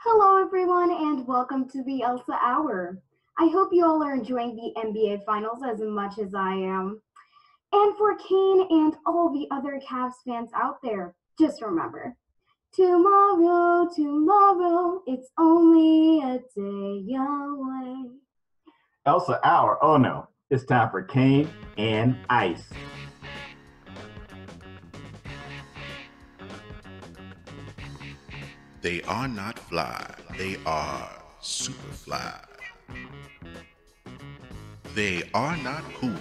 Hello, everyone, and welcome to the Elsa Hour. I hope you all are enjoying the NBA Finals as much as I am. And for Kane and all the other Cavs fans out there, just remember, tomorrow, it's only a day away. Elsa Hour. Oh no, it's time for Kane and Ice. They are not fly, they are super fly. They are not cool,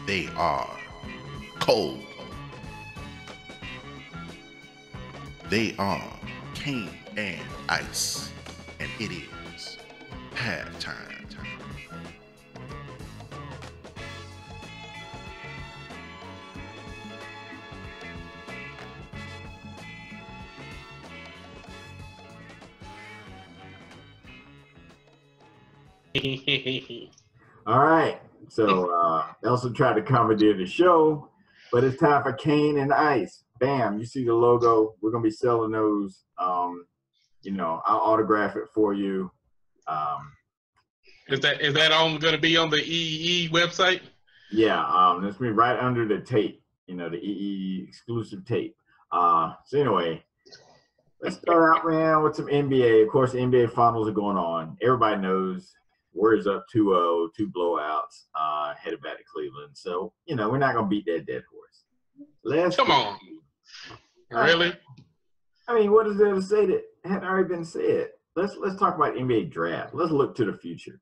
they are cold. They are Kane and Ice, and it is halftime. All right, so Elsa tried to commandeer the show, but it's time for Kane and Ice. Bam, you see the logo. We're going to be selling those. I'll autograph it for you. Is that on going to be on the EE website? Yeah, that's me right under the tape, the EE exclusive tape. So anyway, let's start out, man, with some NBA. Of course, the NBA Finals are going on. Everybody knows Warriors up 2-0, 2 blowouts, headed back to Cleveland. So, we're not going to beat that dead horse. Come on. Really? I mean, what is there to say that hadn't already been said? Let's talk about NBA draft. Let's look to the future,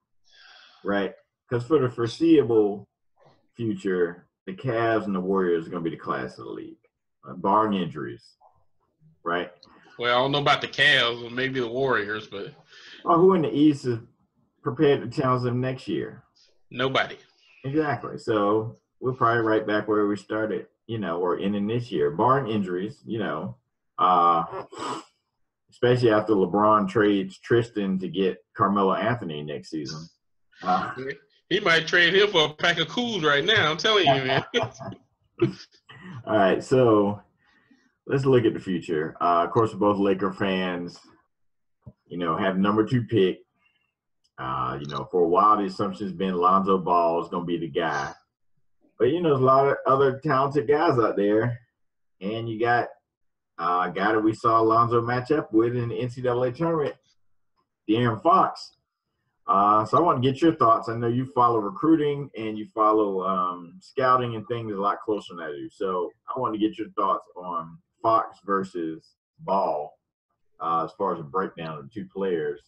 right? Because for the foreseeable future, the Cavs and the Warriors are going to be the class of the league, barring injuries, right? Well, I don't know about the Cavs or maybe the Warriors, but who in the East is prepared to challenge them next year? Nobody. Exactly. So we're probably right back where we started, or ending this year, barring injuries, especially after LeBron trades Tristan to get Carmelo Anthony next season. He might trade him for a pack of Cools right now. I'm telling you, man. All right, so let's look at the future. Of course, we're both Laker fans. Have number 2 pick. For a while, the assumption's been Lonzo Ball is going to be the guy. But, there's a lot of other talented guys out there. And you got a guy that we saw Lonzo match up with in the NCAA tournament, De'Aaron Fox. So I want to get your thoughts. I know you follow recruiting and you follow scouting and things a lot closer than I do. So I want to get your thoughts on Fox versus Ball as far as a breakdown of the two players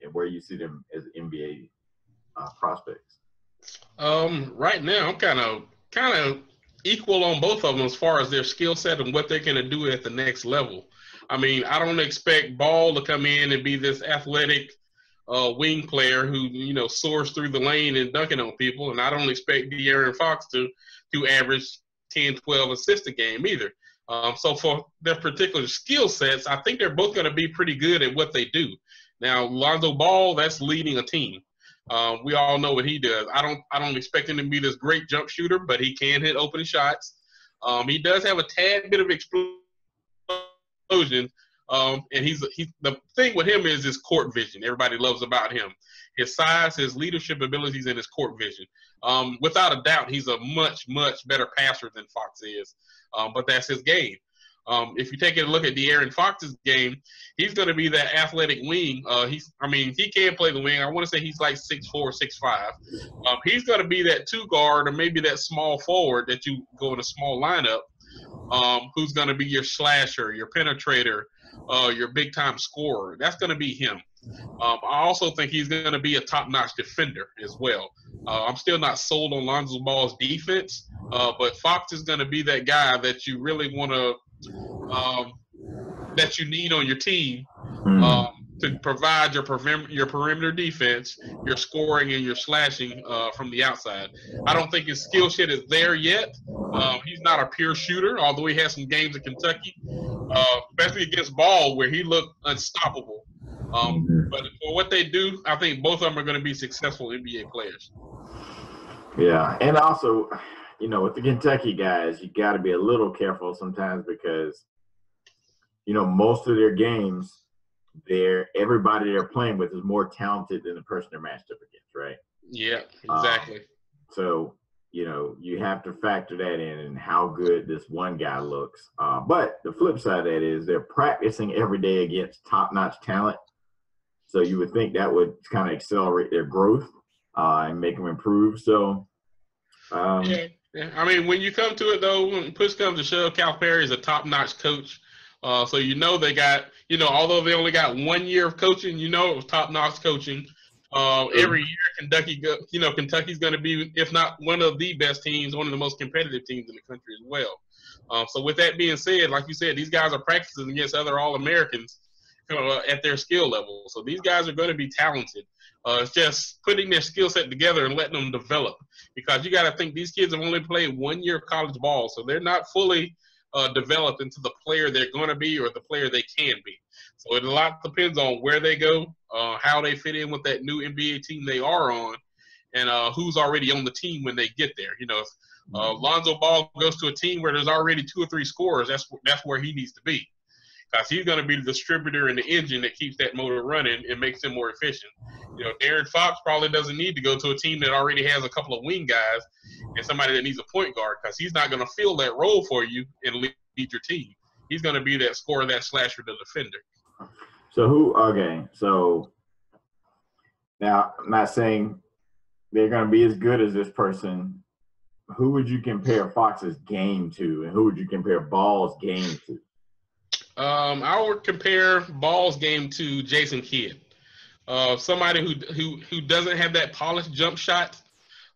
and where you see them as NBA prospects. Right now, I'm kind of equal on both of them as far as their skill set and what they're going to do at the next level. I mean, I don't expect Ball to come in and be this athletic wing player who, soars through the lane and dunking on people. And I don't expect De'Aaron Fox to average 10, 12 assists a game either. So for their particular skill sets, I think they're both going to be pretty good at what they do. Now, Lonzo Ball, that's leading a team. We all know what he does. I don't expect him to be this great jump shooter, but he can hit open shots. He does have a tad bit of explosion. And the thing with him is his court vision. Everybody loves about him. His size, his leadership abilities, and his court vision. Without a doubt, he's a much, much better passer than Fox is. But that's his game. If you take a look at De'Aaron Fox's game, he's going to be that athletic wing. He can play the wing. I want to say he's like 6'4", 6'5". He's going to be that 2 guard or maybe that small forward that you go in a small lineup. Who's going to be your slasher, your penetrator, your big-time scorer. That's going to be him. I also think he's going to be a top-notch defender as well. I'm still not sold on Lonzo Ball's defense, but Fox is going to be that guy that you really want to that you need on your team to provide your perimeter defense, your scoring, and your slashing from the outside. I don't think his skill set is there yet. He's not a pure shooter, although he has some games in Kentucky, especially against Ball, where he looked unstoppable. But for what they do, I think both of them are going to be successful NBA players. Yeah, and also, with the Kentucky guys, you got to be a little careful sometimes because, most of their games everybody they're playing with is more talented than the person they're matched up against, right? Yeah, exactly. So, you have to factor that in and how good this one guy looks. But the flip side of that is they're practicing every day against top-notch talent. So you would think that would kind of accelerate their growth and make them improve. So, yeah. I mean, when you come to it, though, when push comes to shove, Calipari is a top-notch coach. So they got, although they only got 1 year of coaching, it was top-notch coaching. Every year, Kentucky's going to be, if not one of the best teams, one of the most competitive teams in the country as well. So with that being said, like you said, these guys are practicing against other All-Americans at their skill level. So these guys are going to be talented. It's just putting their skill set together and letting them develop. Because you got to think these kids have only played 1 year of college ball, so they're not fully developed into the player they're going to be or the player they can be. So it a lot depends on where they go, how they fit in with that new NBA team they are on, and who's already on the team when they get there. If Lonzo Ball goes to a team where there's already 2 or 3 scorers, that's where he needs to be. Because he's going to be the distributor and the engine that keeps that motor running and makes him more efficient. Darren Fox probably doesn't need to go to a team that already has a couple of wing guys and somebody that needs a point guard, because he's not going to fill that role for you and lead your team. He's going to be that scorer, that slasher, the defender. So now I'm not saying they're going to be as good as this person. Who would you compare Fox's game to, and who would you compare Ball's game to? I would compare Ball's game to Jason Kidd. Somebody who doesn't have that polished jump shot,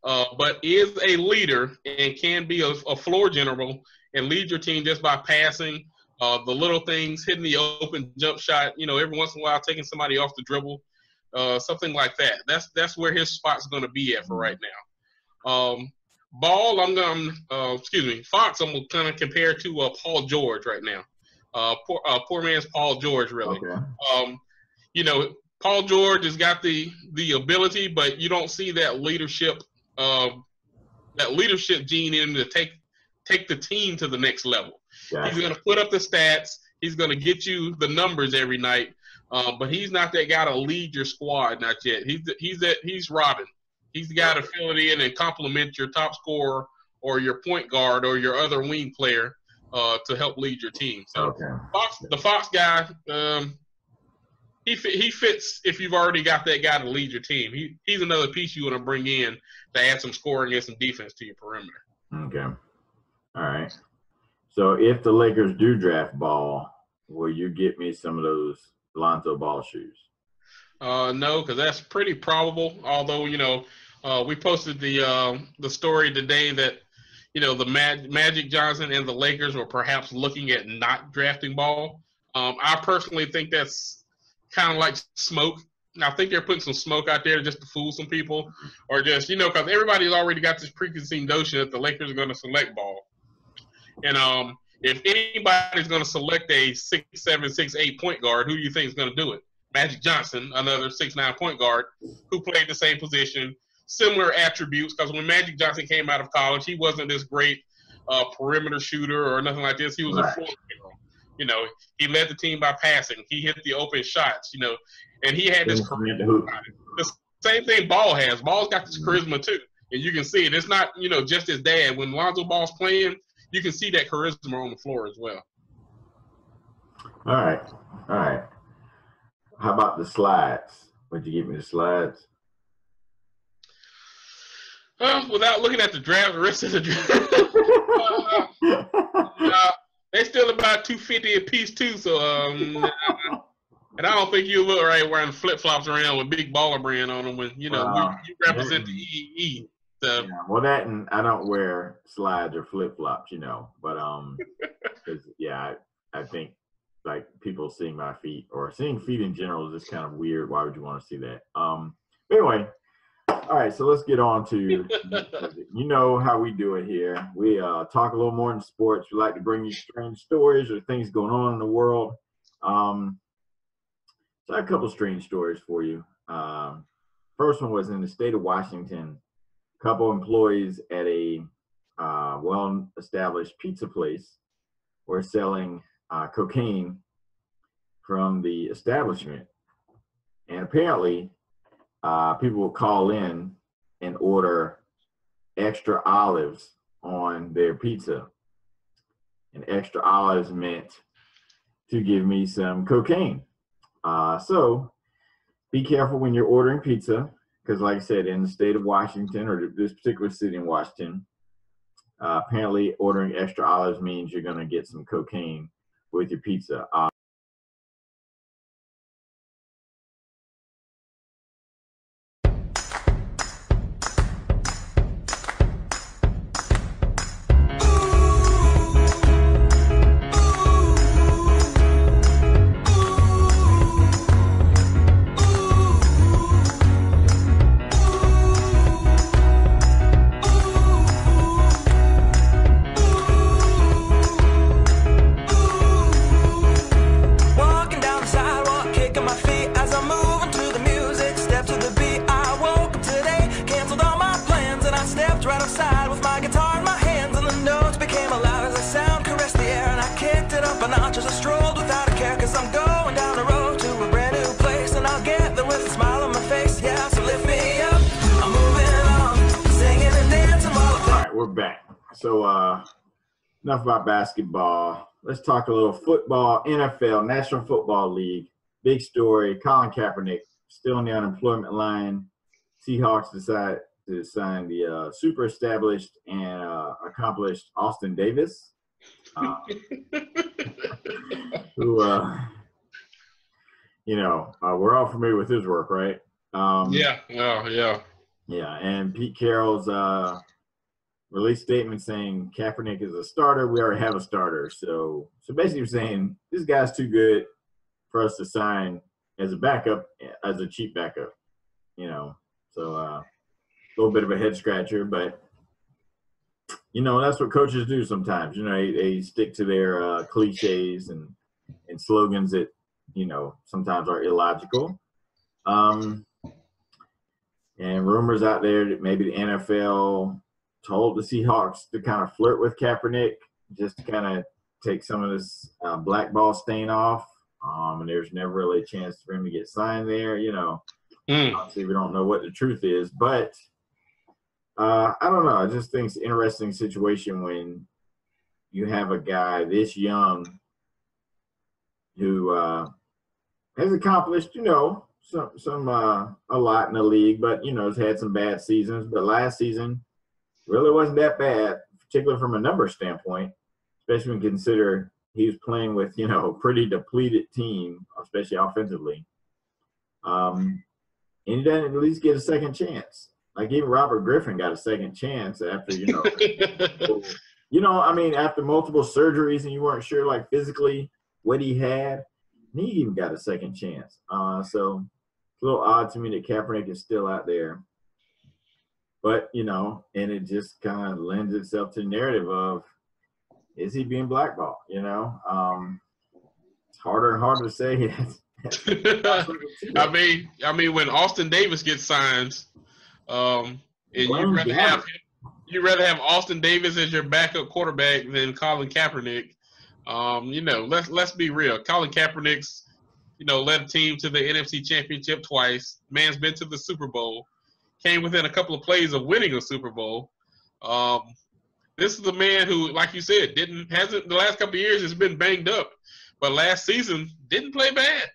but is a leader and can be a floor general and lead your team just by passing, the little things, hitting the open jump shot, every once in a while taking somebody off the dribble, something like that. That's where his spot's going to be at for right now. Ball, Fox, I'm going to compare to Paul George right now. Poor man's Paul George, really. Okay. Paul George has got the ability, but you don't see that leadership gene in him to take the team to the next level. Gotcha. He's going to put up the stats. He's going to get you the numbers every night, but he's not that guy to lead your squad. Not yet. He's Robin. He's the guy to fill it in and complement your top scorer or your point guard or your other wing player to help lead your team. So the Fox guy. He fits if you've already got that guy to lead your team. He's another piece you want to bring in to add some scoring and some defense to your perimeter. Okay. All right. So if the Lakers do draft Ball, will you get me some of those Lonzo Ball shoes? No, because that's pretty probable. Although, we posted the story today that, the Magic Johnson and the Lakers were perhaps looking at not drafting Ball. I personally think that's kind of like smoke. I think they're putting some smoke out there just to fool some people, or just, because everybody's already got this preconceived notion that the Lakers are going to select Ball. And if anybody's going to select a 6'7", 6'8" point guard, who do you think is going to do it? Magic Johnson, another 6'9" point guard who played the same position, similar attributes, because when Magic Johnson came out of college, he wasn't this great perimeter shooter or nothing like this. He was a floor general. He led the team by passing. He hit the open shots, and he had this charisma. The same thing Ball has. Ball's got this charisma too, and you can see it. It's not, just his dad. When Lonzo Ball's playing, you can see that charisma on the floor as well. All right. How about the slides? Would you give me the slides? Without looking at the rest of the draft, they're still about $250 a piece too. So, and I don't think you look right wearing flip flops around with big baller brand on them when you represent the EEE. So. Yeah, well, that and I don't wear slides or flip flops, but because I think like people seeing my feet or seeing feet in general is just kind of weird. Why would you want to see that? Anyway. All right, so let's get on to, how we do it here. We talk a little more in sports. We like to bring you strange stories or things going on in the world. So I have a couple strange stories for you. First one was in the state of Washington. A couple employees at a well-established pizza place were selling cocaine from the establishment. And apparently, people will call in and order extra olives on their pizza. And extra olives meant to give me some cocaine. So be careful when you're ordering pizza, because like I said, in the state of Washington, or this particular city in Washington, apparently ordering extra olives means you're going to get some cocaine with your pizza. So enough about basketball. Let's talk a little football. NFL, National Football League. Big story. Colin Kaepernick still on the unemployment line. Seahawks decide to sign the super established and accomplished Austin Davis, who, we're all familiar with his work, right? Yeah. Yeah, and Pete Carroll's released statement saying Kaepernick is a starter. We already have a starter. So basically we're saying this guy's too good for us to sign as a backup, as a cheap backup, So a little bit of a head scratcher, but, that's what coaches do sometimes. They stick to their cliches and slogans that, sometimes are illogical. And rumors out there that maybe the NFL told the Seahawks to kind of flirt with Kaepernick just to kind of take some of this blackball stain off. And there's never really a chance for him to get signed there. Obviously, we don't know what the truth is, but I don't know. I just think it's an interesting situation when you have a guy this young who has accomplished, some a lot in the league, but has had some bad seasons. But last season really wasn't that bad, particularly from a number standpoint, especially when you consider he was playing with, a pretty depleted team, especially offensively. And he doesn't at least get a second chance. Like even Robert Griffin got a second chance after, after multiple surgeries and you weren't sure like physically what he had, and he even got a second chance. So it's a little odd to me that Kaepernick is still out there. But, and it just kind of lends itself to the narrative of, is he being blackballed? It's harder and harder to say. I mean, when Austin Davis gets signed, and you'd rather have Austin Davis as your backup quarterback than Colin Kaepernick. Let's be real. Colin Kaepernick's, led a team to the NFC Championship twice. Man's been to the Super Bowl. Came within a couple of plays of winning a Super Bowl. This is a man who, like you said, hasn't the last couple of years has been banged up, but last season didn't play bad.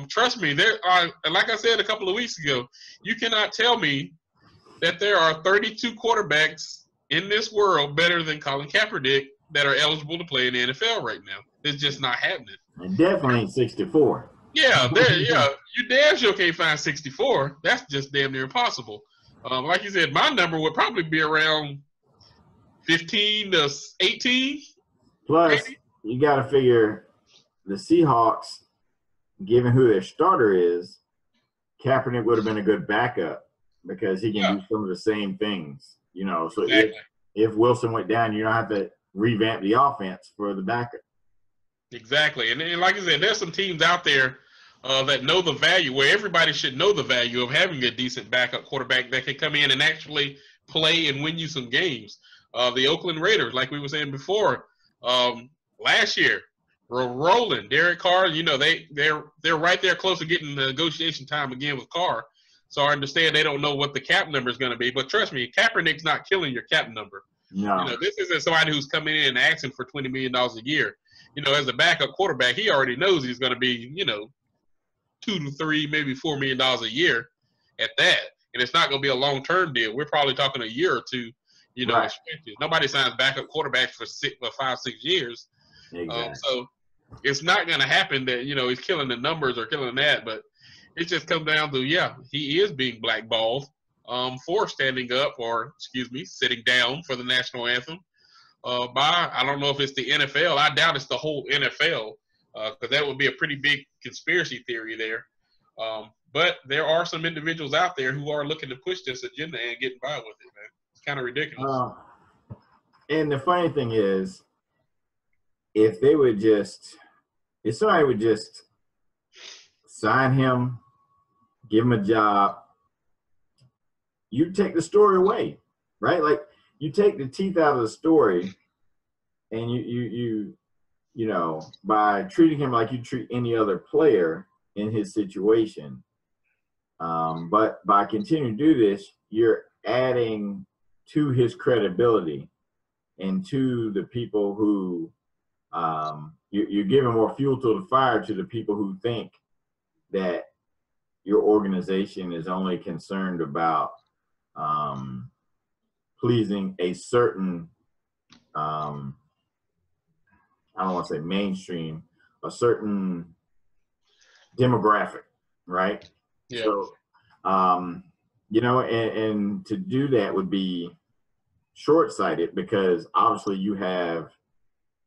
Trust me, there are, like I said a couple of weeks ago, you cannot tell me that there are 32 quarterbacks in this world better than Colin Kaepernick that are eligible to play in the NFL right now. It's just not happening. And definitely ain't 64. Yeah, you damn sure can't find 64. That's just damn near impossible. Like you said, my number would probably be around 15 to 18. Plus, maybe. You got to figure the Seahawks, given who their starter is, Kaepernick would have been a good backup because he can do some of the same things. So exactly. if Wilson went down, you don't have to revamp the offense for the backup. Exactly. And like I said, there's some teams out there that know the value, where everybody should know the value of having a decent backup quarterback that can come in and actually play and win you some games. The Oakland Raiders, like we were saying before, last year, rolling. Derek Carr, you know, they're right there close to getting the negotiation time again with Carr. So I understand they don't know what the cap number is going to be. But trust me, Kaepernick's not killing your cap number. No. You know, this isn't somebody who's coming in and asking for $20 million a year. You know, as a backup quarterback, he already knows he's going to be, you know, $2 to $3, maybe $4 million a year at that. And it's not going to be a long-term deal. We're probably talking a year or two, you know, Right. Nobody signs backup quarterbacks for 5, 6 years. Exactly. So it's not going to happen that, you know, he's killing the numbers or killing that. But it just comes down to, yeah, he is being blackballed for standing up or, sitting down for the national anthem. I don't know if it's the NFL. I doubt it's the whole NFL because that would be a pretty big conspiracy theory there. But there are some individuals out there who are looking to push this agenda and getting by with it, man. It's kind of ridiculous. And the funny thing is, if somebody would just sign him, give him a job, you take the story away, right? Like you take the teeth out of the story, and you know, by treating him like you treat any other player in his situation. But by continuing to do this, you're adding to his credibility and to the people who you're giving more fuel to the fire to the people who think that your organization is only concerned about pleasing a certain, I don't want to say mainstream, a certain demographic, right? Yeah. So, you know, and to do that would be short-sighted because obviously you have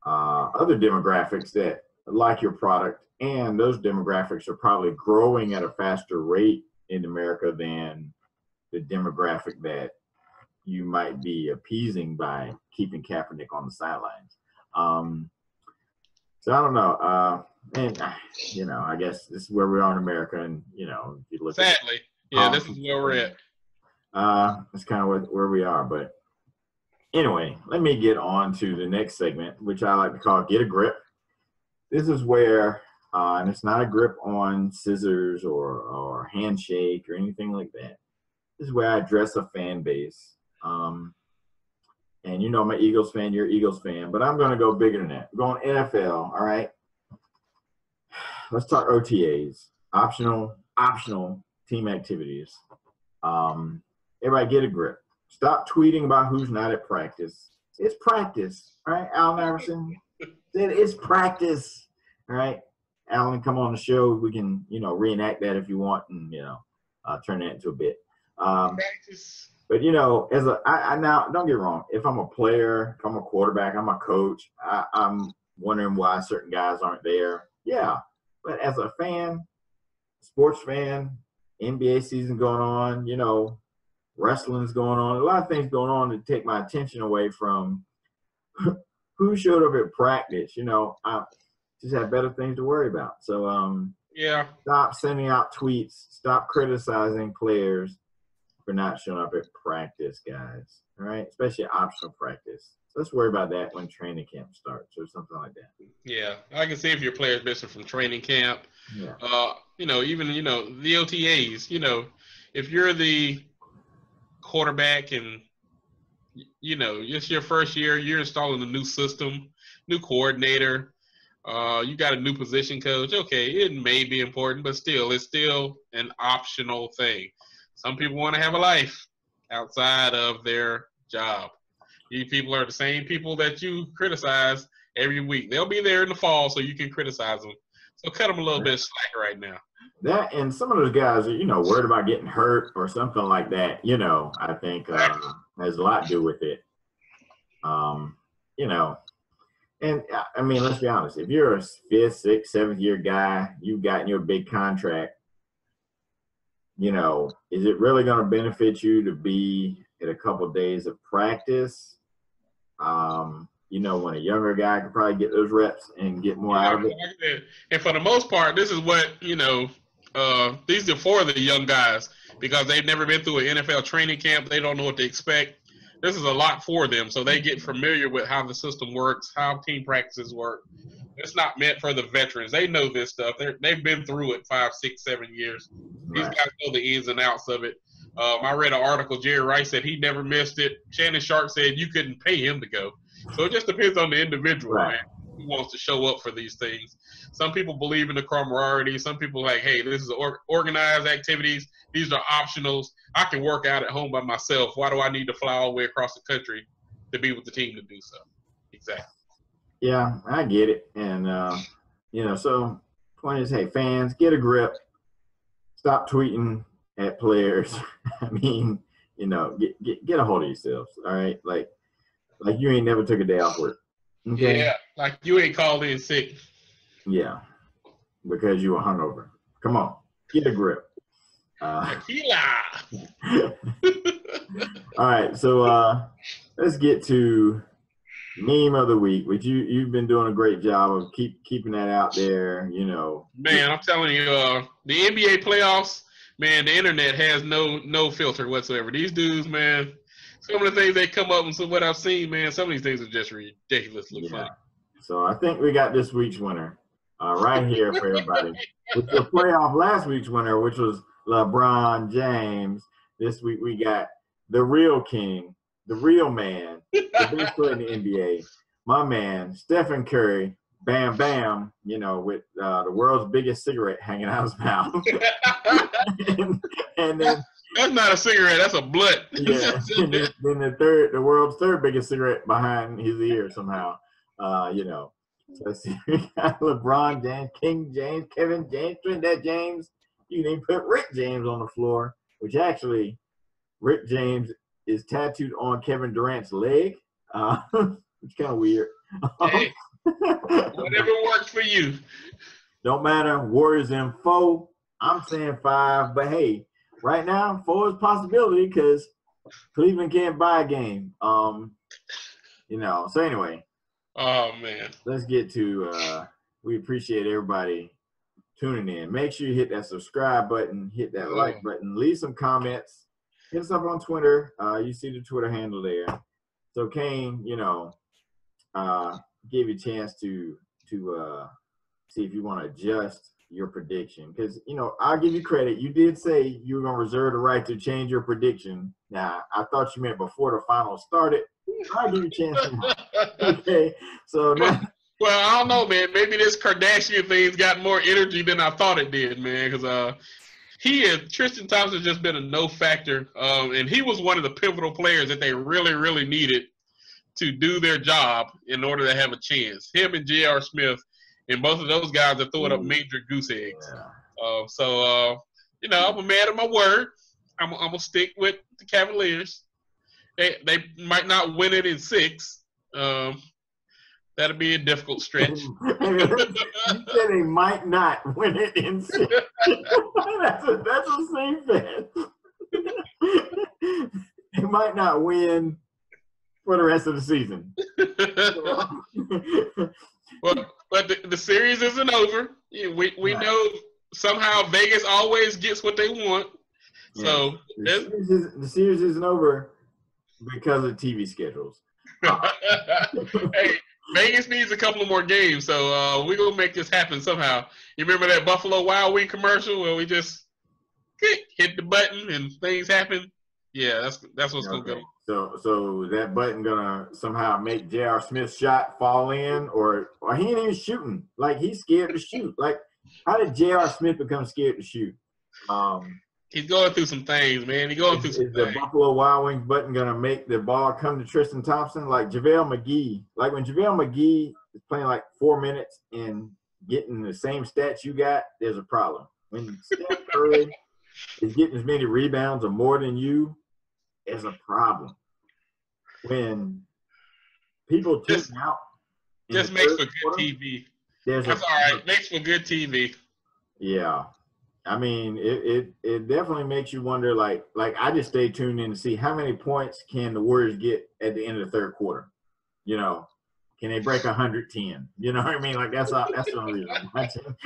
other demographics that like your product, and those demographics are probably growing at a faster rate in America than the demographic that you might be appeasing by keeping Kaepernick on the sidelines. So I don't know. And, you know, I guess this is where we are in America. And, you know, if you look Sadly, this is where we're at. That's kind of where we are. But anyway, let me get on to the next segment, which I like to call Get a Grip. This is where, and it's not a grip on scissors or handshake or anything like that. This is where I address a fan base. And you know I'm an Eagles fan, you're an Eagles fan, but I'm going to go bigger than that. We're going NFL, all right? Let's talk OTAs, optional team activities. Everybody get a grip. Stop tweeting about who's not at practice. It's practice, all right? Allen Iverson said it's practice, all right? Allen, come on the show. We can, you know, reenact that if you want and, you know, turn that into a bit. Practice. But, you know, now, don't get wrong. If I'm a player, if I'm a quarterback, I'm a coach, I'm wondering why certain guys aren't there. Yeah. But as a fan, sports fan, NBA season going on, you know, wrestling's going on, a lot of things going on to take my attention away from who showed up at practice. You know, I just have better things to worry about. So, Yeah. stop sending out tweets. Stop criticizing players for not showing up at practice, guys. All right, especially optional practice. So let's worry about that when training camp starts or something like that. Yeah, I can see if your player's missing from training camp. Yeah. You know, even, you know, the OTAs, you know, if you're the quarterback and, you know, it's your first year, you're installing a new system, new coordinator, you got a new position coach. Okay, it may be important, but still, it's still an optional thing. Some people want to have a life outside of their job. These people are the same people that you criticize every week. They'll be there in the fall so you can criticize them. So cut them a little bit of slack right now. That and some of those guys are, you know, worried about getting hurt or something like that. You know, I think has a lot to do with it. You know, and I mean, let's be honest. If you're a 5th, 6th, 7th year guy, you've gotten your big contract. You know, is it really going to benefit you to be at a couple of days of practice? You know, when a younger guy could probably get those reps and get more out of it. And for the most part, this is what, you know, these are for the young guys because they've never been through an NFL training camp. They don't know what to expect. This is a lot for them. So they get familiar with how the system works, how team practices work. It's not meant for the veterans. They know this stuff. They've been through it 5, 6, 7 years. These guys know the ins and outs of it. I read an article. Jerry Rice said he never missed it. Shannon Sharp said you couldn't pay him to go. So it just depends on the individual, man, who wants to show up for these things. Some people believe in the camaraderie. Some people like, hey, this is organized activities. These are optionals. I can work out at home by myself. Why do I need to fly all the way across the country to be with the team to do so? Exactly. Yeah, I get it. And, so point is, hey, fans, get a grip. Stop tweeting at players. I mean, get a hold of yourselves, all right? Like you ain't never took a day off work. Okay? Yeah, like you ain't called in sick. Yeah, because you were hungover. Come on, get a grip. Tequila. All right, so let's get to meme of the week, which you've been doing a great job of keeping that out there. Man, I'm telling you, the NBA playoffs, man, the internet has no filter whatsoever. These dudes, man, some of the things they come up with, what I've seen, man, some of these things are just ridiculously funny. So I think we got this week's winner right here for everybody. With the playoff last week's winner, which was LeBron James. This week we got the real king, the real man, the best player in the NBA, my man, Stephen Curry, bam, bam, with the world's biggest cigarette hanging out of his mouth. and then that's not a cigarette, that's a blunt. Yeah, and then the world's third biggest cigarette behind his ear somehow. So let's see, we got LeBron James, King James, Kevin James, Trinidad James. You can even put Rick James on the floor, which actually Rick James is tattooed on Kevin Durant's leg, which is kind of weird. Hey, whatever works for you. Don't matter. Warriors in 4. I'm saying 5, but hey, right now 4 is a possibility because Cleveland can't buy a game. So anyway. Oh man. Let's get to. We appreciate everybody tuning in. Make sure you hit that subscribe button, hit that like button, leave some comments. Hit us up on Twitter. You see the Twitter handle there. So Kane, gave you a chance to see if you want to adjust your prediction. Because, I'll give you credit. You did say you were going to reserve the right to change your prediction. Now, I thought you meant before the finals started. I'll give you a chance now. Okay. So now. Well, I don't know, man. Maybe this Kardashian thing's got more energy than I thought it did, man. Because Tristan Thompson's just been a no factor. And he was one of the pivotal players that they really, really needed to do their job in order to have a chance. Him and J.R. Smith, and both of those guys are throwing up major goose eggs. Yeah. I'm a man of my word. I'm going to stick with the Cavaliers. They might not win it in 6. That'll be a difficult stretch. You said they might not win it in 6. That's a safe bet. They might not win for the rest of the season. But the series isn't over. We know somehow Vegas always gets what they want. Yeah. So the series isn't over because of TV schedules. Hey, Vegas needs a couple of more games, so we're going to make this happen somehow. You remember that Buffalo Wild Wing commercial where we just hit the button and things happen? Yeah, that's what's going to go. So is that button going to somehow make J.R. Smith's shot fall in? Or he ain't even shooting. Like, he's scared to shoot. Like, how did J.R. Smith become scared to shoot? He's going through some things, man. He's going through some things. Is the Buffalo Wild Wings button going to make the ball come to Tristan Thompson? Like JaVale McGee. Like when JaVale McGee is playing like 4 minutes and getting the same stats you got, there's a problem. When Steph Curry is getting as many rebounds or more than you, there's a problem. When people tune out. Just makes for good TV. That's all right. Makes for good TV. Yeah. I mean, it definitely makes you wonder, like I just stay tuned in to see how many points can the Warriors get at the end of the third quarter. Can they break 110? You know what I mean? Like that's the only reason.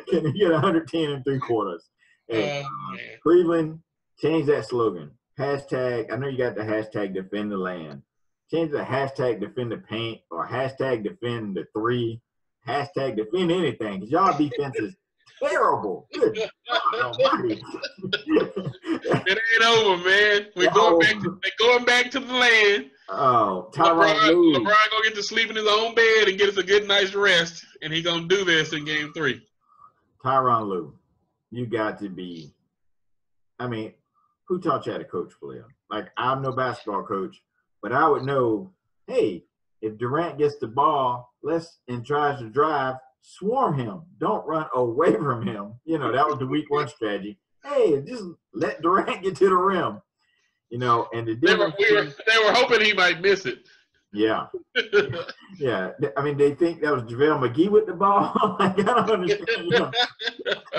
Can they get 110 in 3 quarters? Hey, Cleveland, change that slogan. Hashtag, I know you got the hashtag defend the land. change the hashtag defend the paint or hashtag defend the three, hashtag defend anything, because y'all defense is terrible. Good God almighty. It ain't over, man. We're going back to the land. Oh, LeBron gonna get to sleep in his own bed and get us a good night's rest, and he gonna do this in Game 3. Tyronn Lue, you got to be. I mean, who taught you how to coach, Phil? Like, I'm no basketball coach, but I would know. Hey, if Durant gets the ball, and tries to drive, swarm him. Don't run away from him. You know, that was the week 1 strategy. Hey, just let Durant get to the rim. You know, and they were hoping he might miss it. Yeah. Yeah. I mean, they think that was JaVale McGee with the ball. Like, I don't understand. You know,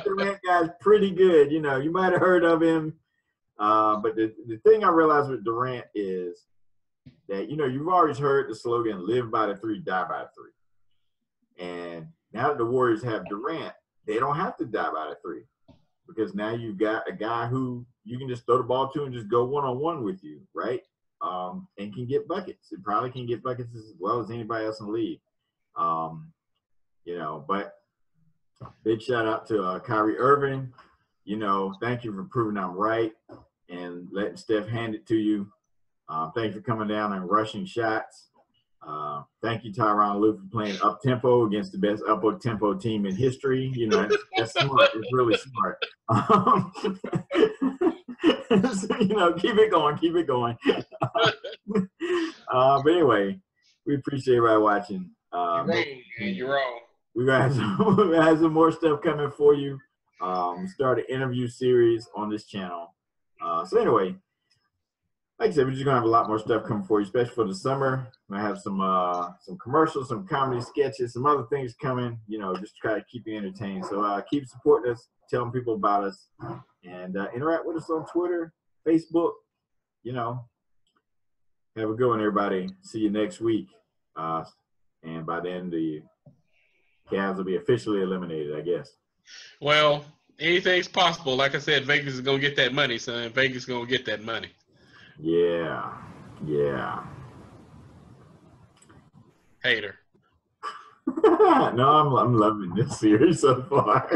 Durant guy's pretty good. You know, you might have heard of him. But the thing I realized with Durant is that, you know, you've always heard the slogan, live by the 3, die by the 3. And now that the Warriors have Durant, they don't have to die by the 3. Because now you've got a guy who you can just throw the ball to and just go one-on-one with you, right? And can get buckets. It probably can get buckets as well as anybody else in the league. You know, but big shout out to Kyrie Irving. You know, thank you for proving I'm right and letting Steph hand it to you. Thanks for coming down and rushing shots. Thank you, Tyronn Lue, for playing up-tempo against the best up-tempo team in history. You know, that's smart. It's really smart. So, you know, keep it going. But anyway, we appreciate everybody watching. You're wrong. We're going to have some more stuff coming for you. Start an interview series on this channel. So anyway, like I said, we're just gonna have a lot more stuff coming for you, especially for the summer. We're gonna have some commercials, some comedy sketches, some other things coming. You know, just try to keep you entertained. So keep supporting us, telling people about us, and interact with us on Twitter, Facebook. You know, have a good one, everybody. See you next week. And by then, the Cavs will be officially eliminated, I guess. Well, anything's possible. Like I said, Vegas is gonna get that money, son. Vegas is gonna get that money. Yeah. Hater. No, I'm loving this series so far.